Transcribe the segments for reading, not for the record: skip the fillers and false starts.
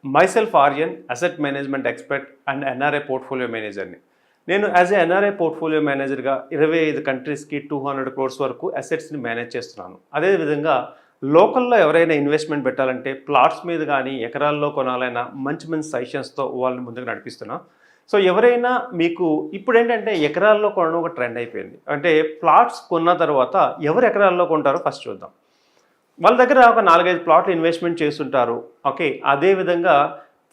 Myself Aryan asset management expert and NRI portfolio మేనేజర్ని. నేను as a NRI portfolio మేనేజర్గా 25 కంట్రీస్కి 200 క్రోర్స్ వరకు అసెట్స్ని మేనేజ్ చేస్తున్నాను. అదేవిధంగా లోకల్లో ఎవరైనా ఇన్వెస్ట్మెంట్ పెట్టాలంటే ప్లాట్స్ మీద కానీ ఎకరాల్లో కొనాలైనా మంచి మంచి సజెషన్స్తో వాళ్ళని ముందుకు నడిపిస్తున్నాం. సో ఎవరైనా మీకు ఇప్పుడు ఏంటంటే ఎకరాల్లో కొనడం ఒక ట్రెండ్ అయిపోయింది. అంటే ప్లాట్స్ కొన్న తర్వాత ఎవరు ఎకరాల్లో కొంటారో ఫస్ట్ చూద్దాం. వాళ్ళ దగ్గర ఒక 4-5 ప్లాట్లు ఇన్వెస్ట్మెంట్ చేస్తుంటారు. ఓకే, అదేవిధంగా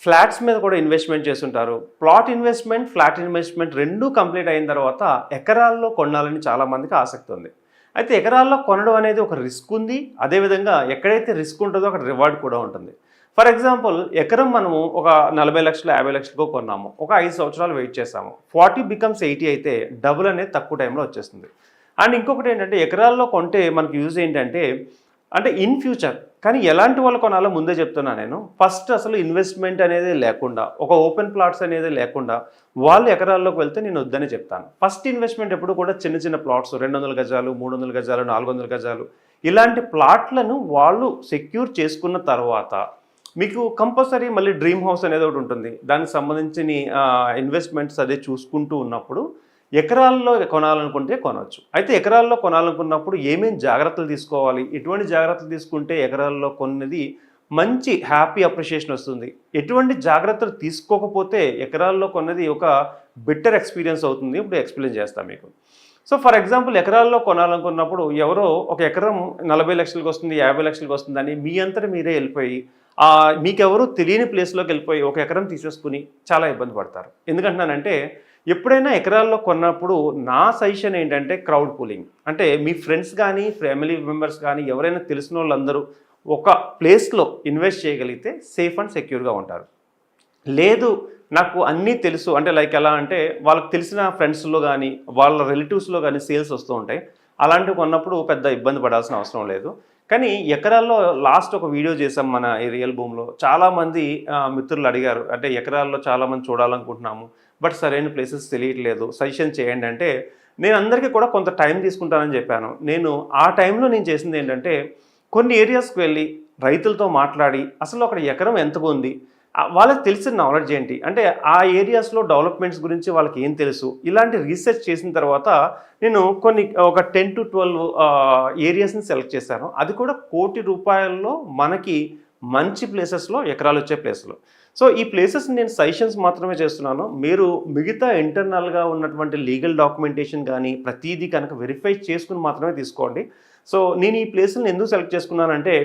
ఫ్లాట్స్ మీద కూడా ఇన్వెస్ట్మెంట్ చేస్తుంటారు. ప్లాట్ ఇన్వెస్ట్మెంట్, ఫ్లాట్ ఇన్వెస్ట్మెంట్ రెండూ కంప్లీట్ అయిన తర్వాత ఎకరాల్లో కొనాలని చాలామందికి ఆసక్తి ఉంది. అయితే ఎకరాల్లో కొనడం అనేది ఒక రిస్క్ ఉంది. అదేవిధంగా ఎక్కడైతే రిస్క్ ఉంటుందో అక్కడ రివార్డ్ కూడా ఉంటుంది. ఫర్ ఎగ్జాంపుల్, ఎకరం మనము ఒక 40 లక్షలు 50 లక్షలకు కొన్నాము, ఒక 5 సంవత్సరాలు వెయిట్ చేసాము, 40 బికమ్స్ 80 అయితే డబుల్ అనేది తక్కువ టైంలో వచ్చేస్తుంది. అండ్ ఇంకొకటి ఏంటంటే ఎకరాల్లో కొంటే మనకి యూజ్ ఏంటంటే అంటే ఇన్ ఫ్యూచర్, కానీ ఎలాంటి వాళ్ళు కొనాలో ముందే చెప్తున్నా నేను. ఫస్ట్ అసలు ఇన్వెస్ట్మెంట్ అనేది లేకుండా, ఒక ఓపెన్ ప్లాట్స్ అనేది లేకుండా వాళ్ళు ఎకరాల్లోకి వెళ్తే నేను వద్దనే చెప్తాను. ఫస్ట్ ఇన్వెస్ట్మెంట్ ఎప్పుడు కూడా చిన్న చిన్న ప్లాట్స్ 200 గజాలు, 300 గజాలు, 400 గజాలు ఇలాంటి ప్లాట్లను వాళ్ళు సెక్యూర్ చేసుకున్న తర్వాత మీకు కంపల్సరీ మళ్ళీ డ్రీమ్ హౌస్ అనేది ఒకటి ఉంటుంది. దానికి సంబంధించిన ఇన్వెస్ట్మెంట్స్ అదే చూసుకుంటూ ఉన్నప్పుడు ఎకరాల్లో కొనాలనుకుంటే కొనవచ్చు. అయితే ఎకరాల్లో కొనాలనుకున్నప్పుడు ఏమేం జాగ్రత్తలు తీసుకోవాలి, ఎటువంటి జాగ్రత్తలు తీసుకుంటే ఎకరాల్లో కొన్నది మంచి హ్యాపీ అప్రిషియేషన్ వస్తుంది, ఎటువంటి జాగ్రత్తలు తీసుకోకపోతే ఎకరాల్లో కొన్నది ఒక బెటర్ ఎక్స్పీరియన్స్ అవుతుంది. ఇప్పుడు ఎక్స్ప్లెయిన్ చేస్తాను మీకు. సో ఫర్ ఎగ్జాంపుల్, ఎకరాల్లో కొనాలనుకున్నప్పుడు ఎవరో ఒక ఎకరం 40 లక్షలకు వస్తుంది, 50 లక్షలకు వస్తుందని మీ అంతటా మీరే వెళ్ళిపోయి మీకెవరూ తెలియని ప్లేస్లోకి వెళ్ళిపోయి ఒక ఎకరం తీసేసుకుని చాలా ఇబ్బంది పడతారు. ఎందుకంటున్నానంటే ఎప్పుడైనా ఎకరాల్లో కొన్నప్పుడు నా సజెషన్ ఏంటంటే క్రౌడ్ పూలింగ్. అంటే మీ ఫ్రెండ్స్ కానీ ఫ్యామిలీ మెంబర్స్ కానీ ఎవరైనా తెలిసిన వాళ్ళందరూ ఒక ప్లేస్లో ఇన్వెస్ట్ చేయగలిగితే సేఫ్ అండ్ సెక్యూర్గా ఉంటారు. లేదు నాకు అన్నీ తెలుసు అంటే లైక్ ఎలా అంటే వాళ్ళకి తెలిసిన ఫ్రెండ్స్లో కానీ వాళ్ళ రిలేటివ్స్లో కానీ సేల్స్ వస్తూ ఉంటాయి. అలాంటివి కొన్నప్పుడు పెద్ద ఇబ్బంది పడాల్సిన అవసరం లేదు. కానీ ఎకరాల్లో లాస్ట్ ఒక వీడియో చేసాం మన ఈ రియల్ భూమిలో. చాలామంది మిత్రులు అడిగారు, అంటే ఎకరాల్లో చాలామంది చూడాలనుకుంటున్నాము బట్ సరైన ప్లేసెస్ తెలియట్లేదు, సజెషన్ చేయండి అంటే నేను అందరికీ కూడా కొంత టైం తీసుకుంటానని చెప్పాను. నేను ఆ టైంలో నేను చేసింది ఏంటంటే కొన్ని ఏరియాస్కి వెళ్ళి రైతులతో మాట్లాడి అసలు అక్కడ ఎకరం ఎంతకు ఉంది, వాళ్ళకి తెలిసిన నాలెడ్జ్ ఏంటి, అంటే ఆ ఏరియాస్లో డెవలప్మెంట్స్ గురించి వాళ్ళకి ఏం తెలుసు, ఇలాంటి రీసెర్చ్ చేసిన తర్వాత నేను ఒక 10 to 12 ఏరియాస్ని సెలెక్ట్ చేశాను. అది కూడా ₹1,00,00,000 మనకి మంచి ప్లేసెస్లో ఎకరాలు వచ్చే ప్లేస్లో. సో ఈ ప్లేసెస్ నేను సజెషన్స్ మాత్రమే చేస్తున్నాను. మీరు మిగతా ఇంటర్నల్గా ఉన్నటువంటి లీగల్ డాక్యుమెంటేషన్ కానీ ప్రతిదీ కనుక వెరిఫై చేసుకుని మాత్రమే తీసుకోండి. సో నేను ఈ ప్లేస్ని ఎందుకు సెలెక్ట్ చేసుకున్నానంటే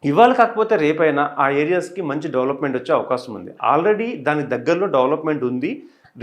ఇవాళ కాకపోతే రేపైనా ఆ ఏరియాస్కి మంచి డెవలప్మెంట్ వచ్చే అవకాశం ఉంది. ఆల్రెడీ దానికి దగ్గరలో డెవలప్మెంట్ ఉంది.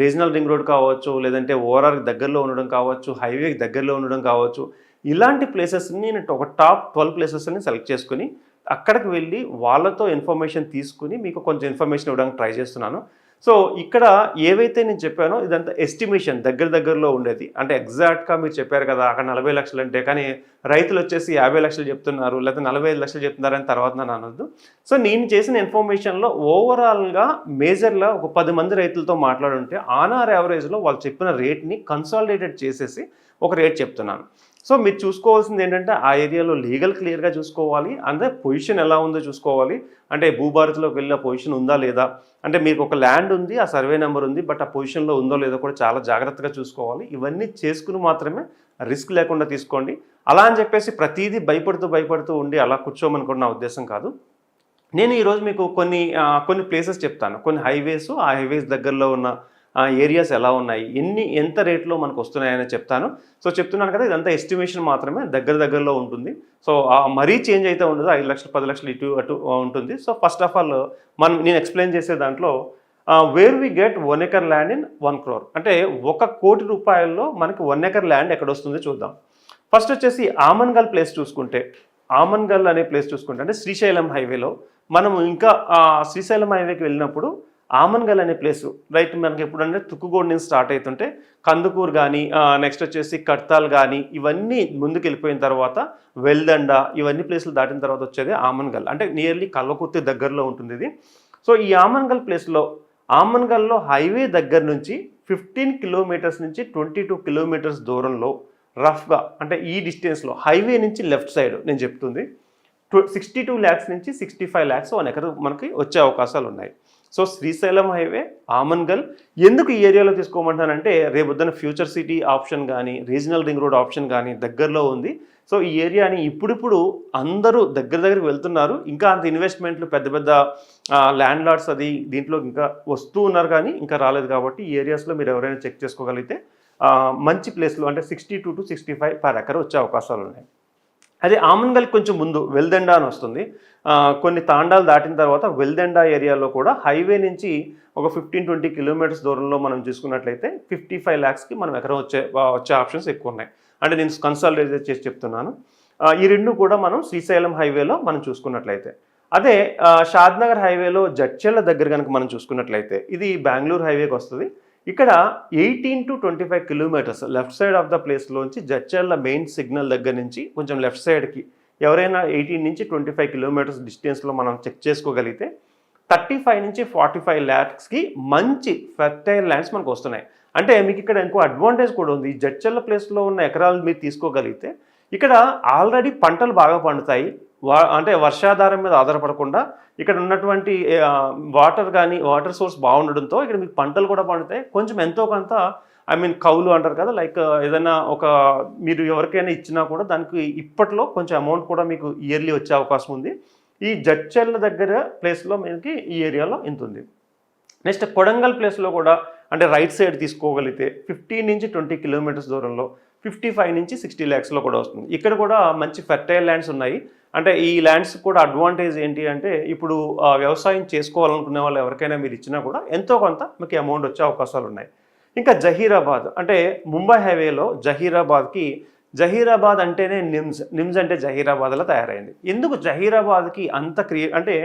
రీజనల్ రింగ్ రోడ్ కావచ్చు, లేదంటే ఓఆర్ఆర్కి దగ్గరలో ఉండడం కావచ్చు, హైవేకి దగ్గరలో ఉండడం కావచ్చు. ఇలాంటి ప్లేసెస్ని నేను ఒక టాప్ 12 ప్లేసెస్ని సెలెక్ట్ చేసుకుని అక్కడికి వెళ్ళి వాళ్ళతో ఇన్ఫర్మేషన్ తీసుకుని మీకు కొంచెం ఇన్ఫర్మేషన్ ఇవ్వడానికి ట్రై చేస్తున్నాను. సో ఇక్కడ ఏవైతే నేను చెప్పానో ఇదంతా ఎస్టిమేషన్ దగ్గరలో ఉండేది. అంటే ఎగ్జాక్ట్గా మీరు చెప్పారు కదా అక్కడ 40 లక్షలు అంటే, కానీ రైతులు వచ్చేసి 50 లక్షలు చెప్తున్నారు లేదా 45 లక్షలు చెప్తున్నారని తర్వాత నన్ను అనొద్దు. సో నేను చేసిన ఇన్ఫర్మేషన్లో ఓవరాల్గా మేజర్గా ఒక 10 మంది రైతులతో మాట్లాడుంటే ఆన్ ఆర్ యావరేజ్లో వాళ్ళు చెప్పిన రేట్ని కన్సాలిడేటెడ్ చేసేసి ఒక రేట్ చెప్తున్నాను. సో మీరు చూసుకోవాల్సింది ఏంటంటే ఆ ఏరియాలో లీగల్ క్లియర్గా చూసుకోవాలి, అంటే పొజిషన్ ఎలా ఉందో చూసుకోవాలి. అంటే భూభారతిలోకి వెళ్ళే పొజిషన్ ఉందా లేదా, అంటే మీకు ఒక ల్యాండ్ ఉంది, ఆ సర్వే నెంబర్ ఉంది, బట్ ఆ పొజిషన్లో ఉందో లేదో కూడా చాలా జాగ్రత్తగా చూసుకోవాలి. ఇవన్నీ చేసుకుని మాత్రమే రిస్క్ లేకుండా తీసుకోండి. అలా అని చెప్పేసి ప్రతిదీ భయపడుతూ ఉండి అలా కూర్చోమని కూడా నా ఉద్దేశం కాదు. నేను ఈరోజు మీకు కొన్ని ప్లేసెస్ చెప్తాను, కొన్ని హైవేస్, ఆ హైవేస్ దగ్గరలో ఉన్న ఏరియాస్ ఎలా ఉన్నాయి, ఎంత రేట్లో మనకు వస్తున్నాయని చెప్తాను. సో చెప్తున్నాను కదా, ఇదంతా ఎస్టిమేషన్ మాత్రమే, దగ్గరలో ఉంటుంది. సో మరీ చేంజ్ అయితే ఉండదు, 5 లక్షలు 10 లక్షలు ఇటు అటు ఉంటుంది. సో ఫస్ట్ ఆఫ్ ఆల్ నేను ఎక్స్ప్లెయిన్ చేసే దాంట్లో where we get 1 acre land in 1 crore, అంటే ₹1,00,00,000 మనకి 1 acre ల్యాండ్ ఎక్కడ వస్తుందో చూద్దాం. ఫస్ట్ వచ్చేసి ఆమన్గల్ ప్లేస్ చూసుకుంటే, ఆమన్గల్ అనే ప్లేస్ చూసుకుంటే అంటే శ్రీశైలం హైవేలో మనము ఇంకా శ్రీశైలం హైవేకి వెళ్ళినప్పుడు ఆమన్గల్ అనే ప్లేసు రైట్ మనకి ఎప్పుడంటే తుక్కుగూడ నుంచి స్టార్ట్ అవుతుంటే కందుకూరు కానీ నెక్స్ట్ వచ్చేసి కడ్తాల్ కానీ ఇవన్నీ ముందుకు వెళ్ళిపోయిన తర్వాత వెల్దండ ఇవన్నీ ప్లేసులు దాటిన తర్వాత వచ్చేది ఆమన్గల్, అంటే నియర్లీ కల్వకుర్తి దగ్గరలో ఉంటుంది ఇది. సో ఈ ఆమన్గల్ ప్లేస్లో ఆమన్గల్లో హైవే దగ్గర నుంచి 15 కిలోమీటర్స్ నుంచి 22 కిలోమీటర్స్ దూరంలో రఫ్గా, అంటే ఈ డిస్టెన్స్లో హైవే నుంచి లెఫ్ట్ సైడ్ నేను చెప్తుంది 62 lakhs నుంచి 65 lakhs 1 ఎకర్ మనకి వచ్చే అవకాశాలు ఉన్నాయి. సో శ్రీశైలం హైవే, ఆమన్గల్ ఎందుకు ఈ ఏరియాలో తీసుకోమంటానంటే రేపొద్దున ఫ్యూచర్ సిటీ ఆప్షన్ కానీ, రీజనల్ రింగ్ రోడ్ ఆప్షన్ కానీ దగ్గరలో ఉంది. సో ఈ ఏరియాని ఇప్పుడిప్పుడు అందరూ దగ్గరికి వెళ్తున్నారు. ఇంకా అంత ఇన్వెస్ట్మెంట్లు పెద్ద పెద్ద ల్యాండ్ లార్డ్స్ అది దీంట్లో ఇంకా వస్తూ ఉన్నారు కానీ ఇంకా రాలేదు. కాబట్టి ఈ ఏరియాస్లో మీరు ఎవరైనా చెక్ చేసుకోగలిగితే మంచి ప్లేస్లో అంటే 62 to 65 పర్ ఎకర్ వచ్చే అవకాశాలు ఉన్నాయి. అదే ఆమన్గల్ కొంచెం ముందు వెల్దెండా అని వస్తుంది. కొన్ని తాండాలు దాటిన తర్వాత వెల్దెండా ఏరియాలో కూడా హైవే నుంచి ఒక 15-20 కిలోమీటర్స్ దూరంలో మనం చూసుకున్నట్లయితే 55 lakhsకి మనం ఎకరం వచ్చే ఆప్షన్స్ ఎక్కువ ఉన్నాయి. అంటే నేను కన్సాలిడేట్ చేసి చెప్తున్నాను. ఈ రెండు కూడా మనం శ్రీశైలం హైవేలో మనం చూసుకున్నట్లయితే. అదే షాద్నగర్ హైవేలో జడ్చర్ల దగ్గర కనుక మనం చూసుకున్నట్లయితే ఇది బెంగళూరు హైవేకి వస్తుంది. ఇక్కడ 18 to 25 kilometres left side of the ప్లేస్లోంచి జడ్చర్ల మెయిన్ సిగ్నల్ దగ్గర నుంచి కొంచెం లెఫ్ట్ సైడ్కి ఎవరైనా 18 నుంచి 25 కిలోమీటర్స్ డిస్టెన్స్లో మనం చెక్ చేసుకోగలిగితే 35 నుంచి 45 lakhsకి మంచి ఫెర్టైల్ ల్యాండ్స్ మనకు వస్తున్నాయి. అంటే మీకు ఇక్కడ ఇంకో అడ్వాంటేజ్ కూడా ఉంది. జడ్చర్ల ప్లేస్లో ఉన్న ఎకరాలు మీరు తీసుకోగలిగితే ఇక్కడ ఆల్రెడీ పంటలు బాగా పండుతాయి. అంటే వర్షాధారం మీద ఆధారపడకుండా ఇక్కడ ఉన్నటువంటి వాటర్ సోర్స్ బాగుండడంతో ఇక్కడ మీకు పంటలు కూడా పండుతాయి. కొంచెం ఎంతో కొంత కౌలు అంటారు కదా, లైక్ ఏదైనా మీరు ఎవరికైనా ఇచ్చినా కూడా దానికి ఇప్పట్లో కొంచెం అమౌంట్ కూడా మీకు ఇయర్లీ వచ్చే అవకాశం ఉంది. ఈ జడ్చర్ల దగ్గర ప్లేస్లో మనకి ఈ ఏరియాలో ఇంత ఉంది. నెక్స్ట్ కొడంగల్ ప్లేస్లో కూడా అంటే రైట్ సైడ్ తీసుకోగలిగితే 15 నుంచి 20 కిలోమీటర్స్ దూరంలో 55 నుంచి 60 lakhsలో కూడా వస్తుంది. ఇక్కడ కూడా మంచి ఫెర్టైల్ ల్యాండ్స్ ఉన్నాయి. అంటే ఈ ల్యాండ్స్ కూడా అడ్వాంటేజ్ ఏంటి అంటే ఇప్పుడు వ్యవసాయం చేసుకోవాలనుకునే వాళ్ళు ఎవరికైనా మీరు ఇచ్చినా కూడా ఎంతో కొంత మీకు అమౌంట్ వచ్చే అవకాశాలు ఉన్నాయి. ఇంకా జహీరాబాద్ అంటే ముంబై హైవేలో జహీరాబాద్ అంటేనే నిమ్స్ అంటే జహీరాబాద్లో తయారైంది. ఎందుకు జహీరాబాద్కి అంత అంటే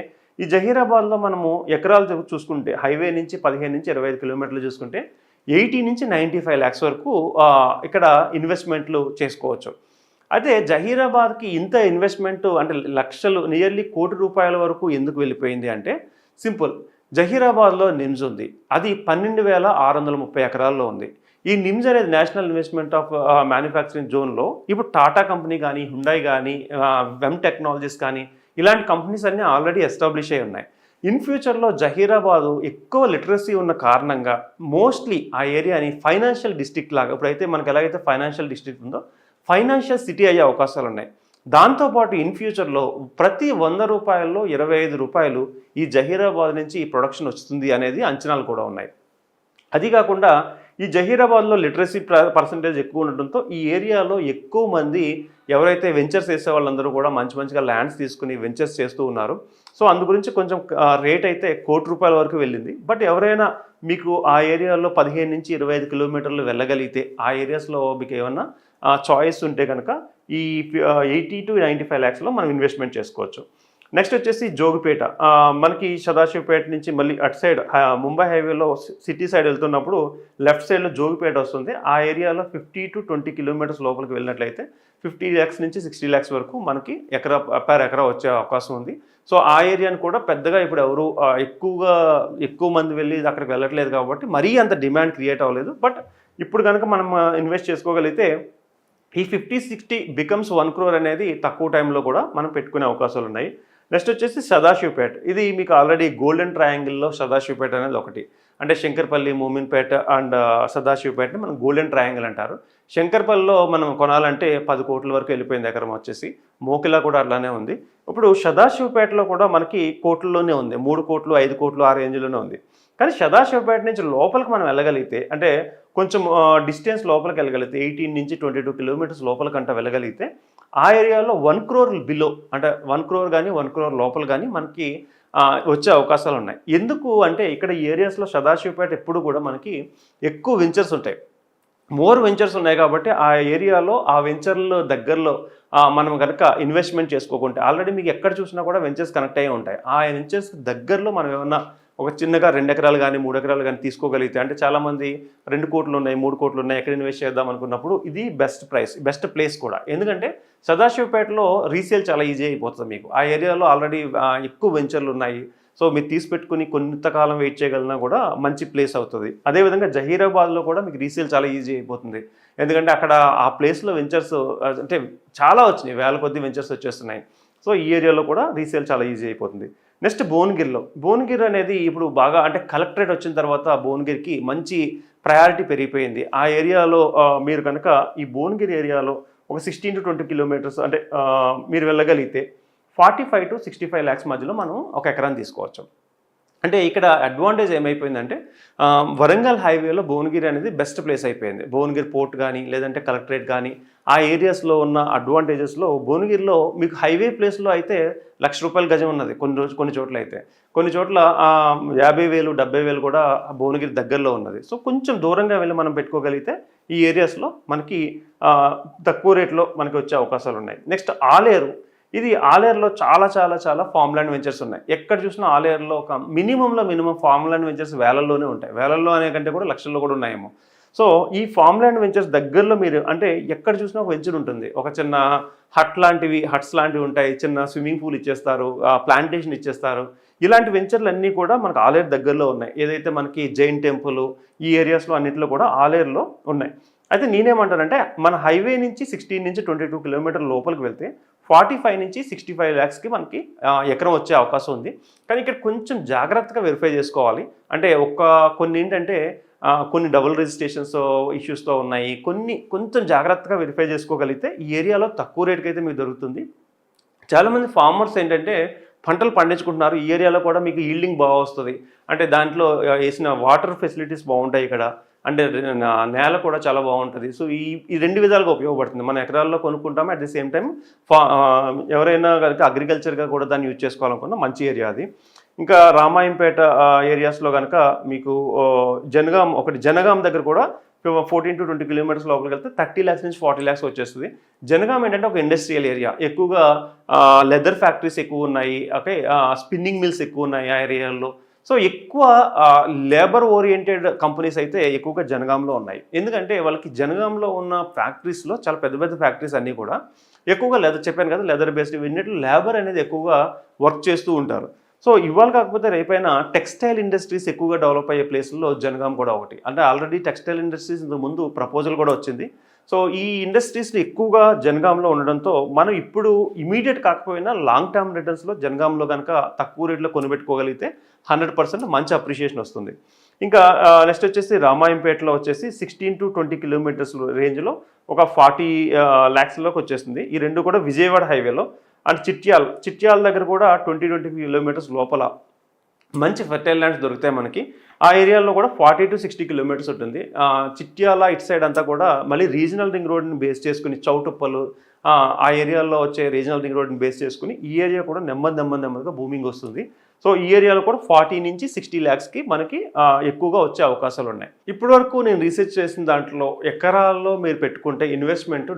ఈ జహీరాబాద్లో మనము ఎకరాలు చూసుకుంటే హైవే నుంచి 15 నుంచి 25 కిలోమీటర్లు చూసుకుంటే 80 నుంచి 95 lakhs వరకు ఇక్కడ ఇన్వెస్ట్మెంట్లు చేసుకోవచ్చు. అయితే జహీరాబాద్కి ఇంత ఇన్వెస్ట్మెంట్ అంటే లక్షలు నియర్లీ ₹1 వరకు ఎందుకు వెళ్ళిపోయింది అంటే సింపుల్. జహీరాబాద్లో నిమ్స్ ఉంది. అది 12,630 ఎకరాల్లో ఉంది. ఈ నిమ్స్ అనేది నేషనల్ ఇన్వెస్ట్మెంట్ ఆఫ్ మ్యానుఫ్యాక్చరింగ్ జోన్లో ఇప్పుడు టాటా కంపెనీ కానీ, హుండాయ్ కానీ, వెమ్ టెక్నాలజీస్ కానీ ఇలాంటి కంపెనీస్ అన్నీ ఆల్రెడీ ఎస్టాబ్లిష్ అయి ఉన్నాయి. ఇన్ ఫ్యూచర్లో జహీరాబాదు ఎక్కువ లిటరసీ ఉన్న కారణంగా మోస్ట్లీ ఆ ఏరియాని ఫైనాన్షియల్ డిస్ట్రిక్ట్ లాగా ఇప్పుడైతే మనకు ఎలాగైతే ఫైనాన్షియల్ డిస్ట్రిక్ట్ ఉందో ఫైనాన్షియల్ సిటీ అయ్యే అవకాశాలు ఉన్నాయి. దాంతోపాటు ఇన్ ఫ్యూచర్లో ప్రతి ₹100లో ₹25 ఈ జహీరాబాద్ నుంచి ఈ ప్రొడక్షన్ వస్తుంది అనేది అంచనాలు కూడా ఉన్నాయి. అది కాకుండా ఈ జహీరాబాద్లో లిటరసీ పర్సంటేజ్ ఎక్కువ ఉండడంతో ఈ ఏరియాలో ఎక్కువ మంది ఎవరైతే వెంచర్స్ చేసే వాళ్ళందరూ కూడా మంచిగా ల్యాండ్స్ తీసుకుని వెంచర్స్ చేస్తూ ఉన్నారు. సో అందు గురించి కొంచెం రేట్ అయితే ₹1 వరకు వెళ్ళింది. బట్ ఎవరైనా మీకు ఆ ఏరియాలో 15 నుంచి 25 కిలోమీటర్లు వెళ్ళగలిగితే ఆ ఏరియాస్లో మీకు ఏమన్నా చాయిస్ ఉంటే కనుక ఈ 80 to 95 lakhsలో మనం ఇన్వెస్ట్మెంట్ చేసుకోవచ్చు. నెక్స్ట్ వచ్చేసి జోగిపేట. మనకి సదాశివపేట నుంచి మళ్ళీ అటు సైడ్ ముంబై హైవేలో సిటీ సైడ్ వెళ్తున్నప్పుడు లెఫ్ట్ సైడ్లో జోగిపేట వస్తుంది. ఆ ఏరియాలో 50 to 20 కిలోమీటర్స్ లోపలికి వెళ్ళినట్లయితే 50 lakhs నుంచి 60 lakhs వరకు మనకి పర్ ఎకరా వచ్చే అవకాశం ఉంది. సో ఆ ఏరియాని కూడా పెద్దగా ఇప్పుడు ఎవరు ఎక్కువ మంది వెళ్ళి అక్కడికి వెళ్ళట్లేదు కాబట్టి మరీ అంత డిమాండ్ క్రియేట్ అవ్వలేదు. బట్ ఇప్పుడు కనుక మనం ఇన్వెస్ట్ చేసుకోగలిగితే ఈ 50-60 బికమ్స్ 1 crore అనేది తక్కువ టైంలో కూడా మనం పెట్టుకునే అవకాశాలు ఉన్నాయి. నెక్స్ట్ వచ్చేసి సదాశివపేట. ఇది మీకు ఆల్రెడీ గోల్డెన్ ట్రయాంగిల్లో సదాశివపేట అనేది ఒకటి. అంటే శంకర్పల్లి, మోమిన్పేట అండ్ సదాశివపేటని మనం గోల్డెన్ ట్రయాంగిల్ అంటారు. శంకర్పల్లిలో మనం కొనాలంటే 10 కోట్ల వరకు వెళ్ళిపోయింది ఎకరం వచ్చేసి. మోకిలా కూడా అట్లానే ఉంది. ఇప్పుడు సదాశివపేటలో కూడా మనకి కోట్లలోనే ఉంది. 3 కోట్లు, 5 కోట్లు ఆ రేంజ్లోనే ఉంది. కానీ సదాశివపేట నుంచి లోపలికి మనం వెళ్ళగలిగితే అంటే కొంచెం డిస్టెన్స్ లోపలికి వెళ్ళగలిగితే 18 నుంచి 22 కిలోమీటర్స్ లోపలికంట వెళ్ళగలిగితే ఆ ఏరియాలో 1 crore బిలో అంటే 1 crore కానీ 1 crore లోపల కానీ మనకి వచ్చే అవకాశాలు ఉన్నాయి. ఎందుకు అంటే ఇక్కడ ఈ ఏరియాస్లో సదాశివపేట ఎప్పుడు కూడా మనకి ఎక్కువ వెంచర్స్ ఉంటాయి. మోర్ వెంచర్స్ ఉన్నాయి కాబట్టి ఆ ఏరియాలో ఆ వెంచర్ల దగ్గరలో మనం కనుక ఇన్వెస్ట్మెంట్ చేసుకోకుంటే ఆల్రెడీ మీకు ఎక్కడ చూసినా కూడా వెంచర్స్ కనెక్ట్ అయ్యి ఉంటాయి. ఆ వెంచర్స్ దగ్గరలో మనం ఏమన్నా ఒక చిన్నగా 2 ఎకరాలు కానీ 3 ఎకరాలు కానీ తీసుకోగలిగితే అంటే చాలామంది 2 కోట్లు ఉన్నాయి, 3 కోట్లు ఉన్నాయి, ఎక్కడ ఇన్వెస్ట్ చేద్దాం అనుకున్నప్పుడు ఇది బెస్ట్ ప్లేస్ కూడా. ఎందుకంటే సదాశివపేటలో రీసేల్ చాలా ఈజీ అయిపోతుంది మీకు. ఆ ఏరియాలో ఆల్రెడీ ఎక్కువ వెంచర్లు ఉన్నాయి. సో మీరు తీసిపెట్టుకుని కొంతకాలం వెయిట్ చేయగలిగినా కూడా మంచి ప్లేస్ అవుతుంది. అదేవిధంగా జహీరాబాద్లో కూడా మీకు రీసేల్ చాలా ఈజీ అయిపోతుంది. ఎందుకంటే అక్కడ ఆ ప్లేస్లో వెంచర్స్ అంటే చాలా వచ్చినాయి, వేల కొద్ది వెంచర్స్ వచ్చేస్తున్నాయి. సో ఈ ఏరియాలో కూడా రీసేల్ చాలా ఈజీ అయిపోతుంది. నెక్స్ట్ భువనగిరి అనేది ఇప్పుడు బాగా అంటే కలెక్టరేట్ వచ్చిన తర్వాత భువనగిరికి మంచి ప్రయారిటీ పెరిగిపోయింది. ఆ ఏరియాలో మీరు కనుక ఈ భువనగిరి ఏరియాలో ఒక 16 to 20 కిలోమీటర్స్ అంటే మీరు వెళ్ళగలిగితే 45 to 65 lakhs మధ్యలో మనం ఒక ఎకరాన్ని తీసుకోవచ్చు. అంటే ఇక్కడ అడ్వాంటేజ్ ఏమైపోయిందంటే వరంగల్ హైవేలో భువనగిరి అనేది బెస్ట్ ప్లేస్ అయిపోయింది. భువనగిరి పోర్ట్ కానీ లేదంటే కలెక్టరేట్ కానీ ఆ ఏరియాస్లో ఉన్న అడ్వాంటేజెస్లో భువనగిరిలో మీకు హైవే ప్లేస్లో అయితే ₹1,00,000 గజం ఉన్నది కొన్ని చోట్ల అయితే. కొన్ని చోట్ల 50,000 70,000 కూడా భువనగిరి దగ్గరలో ఉన్నది. సో కొంచెం దూరంగా వెళ్ళి మనం పెట్టుకోగలిగితే ఈ ఏరియాస్లో మనకి తక్కువ రేట్లో మనకి వచ్చే అవకాశాలు ఉన్నాయి. నెక్స్ట్ ఆలేరులో చాలా చాలా చాలా ఫార్మ్ ల్యాండ్ వెంచర్స్ ఉన్నాయి. ఎక్కడ చూసినా ఆలేరులో ఒక మినిమం ఫార్మ్ ల్యాండ్ వెంచర్స్ వేలల్లోనే ఉంటాయి. వేలల్లో అనే కంటే కూడా లక్షల్లో కూడా ఉన్నాయేమో. సో ఈ ఫార్మ్ ల్యాండ్ వెంచర్స్ దగ్గరలో మీరు అంటే ఎక్కడ చూసినా ఒక వెంచర్ ఉంటుంది. ఒక చిన్న హట్స్ లాంటివి ఉంటాయి. చిన్న స్విమ్మింగ్ పూల్ ఇచ్చేస్తారు, ప్లాంటేషన్ ఇచ్చేస్తారు. ఇలాంటి వెంచర్లు అన్నీ కూడా మనకు ఆలేరు దగ్గరలో ఉన్నాయి. ఏదైతే మనకి జైన్ టెంపుల్ ఈ ఏరియాస్లో అన్నింటిలో కూడా ఆలేరులో ఉన్నాయి. అయితే నేనేమంటానంటే మన హైవే నుంచి 16 నుంచి 22 కిలోమీటర్ల లోపలికి వెళ్తే 45 నుంచి 65 lakhsకి మనకి ఎకరం వచ్చే అవకాశం ఉంది. కానీ ఇక్కడ కొంచెం జాగ్రత్తగా వెరిఫై చేసుకోవాలి. అంటే కొన్ని ఏంటంటే కొన్ని డబుల్ రిజిస్ట్రేషన్స్ ఇష్యూస్తో ఉన్నాయి. కొంచెం జాగ్రత్తగా వెరిఫై చేసుకోగలిగితే ఈ ఏరియాలో తక్కువ రేటుకి అయితే మీకు దొరుకుతుంది. చాలామంది ఫార్మర్స్ ఏంటంటే పంటలు పండించుకుంటున్నారు. ఈ ఏరియాలో కూడా మీకు ఈల్డింగ్ బాగా వస్తుంది. అంటే దాంట్లో వేసిన వాటర్ ఫెసిలిటీస్ బాగుంటాయి ఇక్కడ. అంటే నేల కూడా చాలా బాగుంటుంది. సో ఈ రెండు విధాలుగా ఉపయోగపడుతుంది. మన ఎకరాల్లో కొనుక్కుంటాము, అట్ ది సేమ్ టైం ఎవరైనా కనుక అగ్రికల్చర్గా కూడా దాన్ని యూజ్ చేసుకోవాలనుకున్న మంచి ఏరియా అది. ఇంకా రామాయంపేట ఏరియాస్లో కనుక మీకు జనగాం దగ్గర కూడా 14 to 20 కిలోమీటర్స్ లోపలికి వెళ్తే 30 lakhs నుంచి 40 lakhs వచ్చేస్తుంది. జనగాం ఏంటంటే ఒక ఇండస్ట్రియల్ ఏరియా, ఎక్కువగా లెదర్ ఫ్యాక్టరీస్ ఎక్కువ ఉన్నాయి. ఓకే, స్పిన్నింగ్ మిల్స్ ఎక్కువ ఉన్నాయి ఆ ఏరియాలో. సో ఎక్కువ లేబర్ ఓరియంటెడ్ కంపెనీస్ అయితే ఎక్కువగా జనగాంలో ఉన్నాయి. ఎందుకంటే వాళ్ళకి జనగాంలో ఉన్న ఫ్యాక్టరీస్లో చాలా పెద్ద ఫ్యాక్టరీస్ అన్నీ కూడా ఎక్కువగా చెప్పాను కదా, లెదర్ బేస్డ్ ఇవన్నిటిలో లేబర్ అనేది ఎక్కువగా వర్క్ చేస్తూ ఉంటారు. సో ఇవాళ కాకపోతే రేపైనా టెక్స్టైల్ ఇండస్ట్రీస్ ఎక్కువగా డెవలప్ అయ్యే ప్లేస్లో జనగాం కూడా ఒకటి. అంటే ఆల్రెడీ టెక్స్టైల్ ఇండస్ట్రీస్ ముందు ప్రపోజల్ కూడా వచ్చింది. సో ఈ ఇండస్ట్రీస్ని ఎక్కువగా జనగాంలో ఉండడంతో మనం ఇప్పుడు ఇమీడియట్ కాకపోయినా లాంగ్ టర్మ్ రిటర్న్స్లో జనగాంలో కనుక తక్కువ రేట్లో కొనిపెట్టుకోగలిగితే 100% మంచి అప్రిషియేషన్ వస్తుంది. ఇంకా నెక్స్ట్ వచ్చేసి రామాయంపేటలో వచ్చేసి 16 to 20 కిలోమీటర్స్ రేంజ్లో ఒక 40 lakhsలోకి వచ్చేస్తుంది. ఈ రెండు కూడా విజయవాడ హైవేలో. అండ్ చిట్యాల దగ్గర కూడా 20 కిలోమీటర్స్ లోపల మంచి ఫెర్టైల్ ల్యాండ్స్ దొరుకుతాయి మనకి. ఆ ఏరియాలో కూడా 40 to 60 కిలోమీటర్స్ ఉంటుంది. చిట్యాల ఇటు సైడ్ అంతా కూడా మళ్ళీ రీజనల్ రింగ్ రోడ్ని బేస్ చేసుకుని చౌటుప్పలు ఆ ఏరియాలో వచ్చే రీజనల్ రింగ్ రోడ్ని బేస్ చేసుకుని ఈ ఏరియా కూడా నెమ్మదిగా బూమింగ్ వస్తుంది. సో ఈ ఏరియాలో కూడా 40 నుంచి 60 lakhsకి మనకి ఎక్కువగా వచ్చే అవకాశాలు ఉన్నాయి. ఇప్పటి వరకు నేను రీసెర్చ్ చేసిన దాంట్లో ఎకరాల్లో మీరు పెట్టుకుంటే ఇన్వెస్ట్మెంట్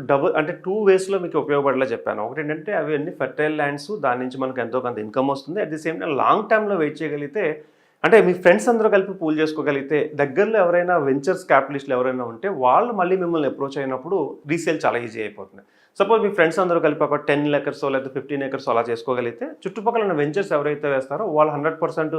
అంటే 2 waysలో మీకు ఉపయోగపడేలా చెప్పాను. ఒకటి ఏంటంటే అవి అన్ని ఫెర్టైల్ ల్యాండ్స్, దాని నుంచి మనకు ఎంతో కొంత ఇన్కమ్ వస్తుంది. At the same time long టర్మ్లో వెయిట్ చేయగలిగితే, అంటే మీ ఫ్రెండ్స్ అందరూ కలిపి పూల్ చేసుకోగలిగితే, దగ్గరలో ఎవరైనా వెంచర్స్ క్యాపిటలిస్టులు ఎవరైనా ఉంటే వాళ్ళు మళ్ళీ మిమ్మల్ని అప్రోచ్ అయినప్పుడు రీసేల్ చాలా ఈజీ అయిపోతుంది. సపోజ్ మీ ఫ్రెండ్స్ అందరూ కలిపి ఒక 10 acres లేదా 15 acres అలా చేసుకోగలిగితే చుట్టుపక్కల ఉన్న వెంచర్స్ ఎవరైతే వేస్తారో వాళ్ళు 100%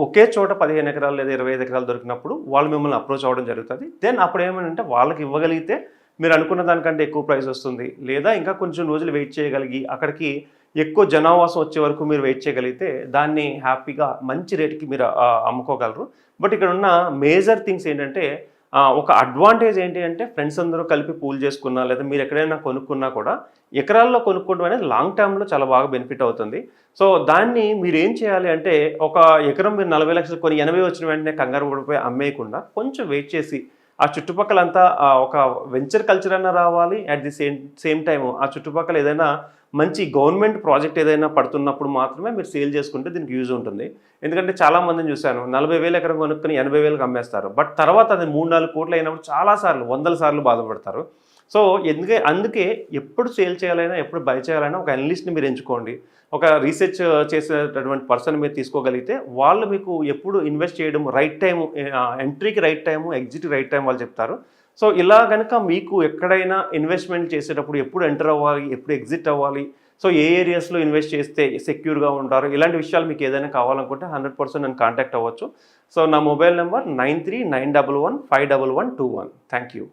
ఒకే చోట 15 ఎకరాలు లేదా 25 ఎకరాలు దొరికినప్పుడు వాళ్ళు మిమ్మల్ని అప్రోచ్ అవ్వడం జరుగుతుంది. దెన్ అప్పుడు ఏమంటే వాళ్ళకి ఇవ్వగలిగితే మీరు అనుకున్న దానికంటే ఎక్కువ ప్రైస్ వస్తుంది. లేదా ఇంకా కొంచెం రోజులు వెయిట్ చేయగలిగి అక్కడికి ఎక్కువ జనావాసం వచ్చే వరకు మీరు వెయిట్ చేయగలిగితే దాన్ని హ్యాపీగా మంచి రేటుకి మీరు అమ్ముకోగలరు. బట్ ఇక్కడ ఉన్న మేజర్ థింగ్స్ ఏంటంటే ఒక అడ్వాంటేజ్ ఏంటి అంటే ఫ్రెండ్స్ అందరూ కలిపి పూల్ చేసుకున్నా లేదా మీరు ఎక్కడైనా కొనుక్కున్నా కూడా ఎకరాల్లో కొనుక్కోవడం అనేది లాంగ్ టర్మ్లో చాలా బాగా బెనిఫిట్ అవుతుంది. సో దాన్ని మీరు ఏం చేయాలి అంటే ఒక ఎకరం మీరు 40 లక్షలు కొని 80 వచ్చిన వెంటనే కంగారు పడిపోయి అమ్మేయకుండా కొంచెం వెయిట్ చేసి ఆ చుట్టుపక్కలంతా ఒక వెంచర్ కల్చర్ అన్నా రావాలి. అట్ ది సేమ్ టైం ఆ చుట్టుపక్కల ఏదైనా మంచి గవర్నమెంట్ ప్రాజెక్ట్ ఏదైనా పడుతున్నప్పుడు మాత్రమే మీరు సేల్ చేసుకుంటే దీనికి యూజ్ ఉంటుంది. ఎందుకంటే చాలామందిని చూశాను 40,000 ఎకరం కొనుక్కొని 80,000కి అమ్మేస్తారు. బట్ తర్వాత అది 3-4 కోట్లు అయినప్పుడు చాలాసార్లు 100 సార్లు బాధపడతారు. సో అందుకే ఎప్పుడు సేల్ చేయాలైనా ఎప్పుడు బై చేయాలైనా ఒక అనలిస్ట్ని మీరు ఎంచుకోండి. ఒక రీసెర్చ్ చేసేటటువంటి పర్సన్ మీరు తీసుకోగలిగితే వాళ్ళు మీకు ఎప్పుడు ఇన్వెస్ట్ చేయడం రైట్ టైం, ఎంట్రీకి రైట్ టైము, ఎగ్జిట్కి రైట్ టైం వాళ్ళు చెప్తారు. సో ఇలా కనుక మీకు ఎక్కడైనా ఇన్వెస్ట్మెంట్ చేసేటప్పుడు ఎప్పుడు ఎంటర్ అవ్వాలి, ఎప్పుడు ఎగ్జిట్ అవ్వాలి, సో ఏ ఏరియాస్లో ఇన్వెస్ట్ చేస్తే సెక్యూర్గా ఉంటారు, ఇలాంటి విషయాలు మీకు ఏదైనా కావాలనుకుంటే 100% నన్ను కాంటాక్ట్ అవ్వచ్చు. సో నా మొబైల్ నెంబర్ 9391151121. Thank you.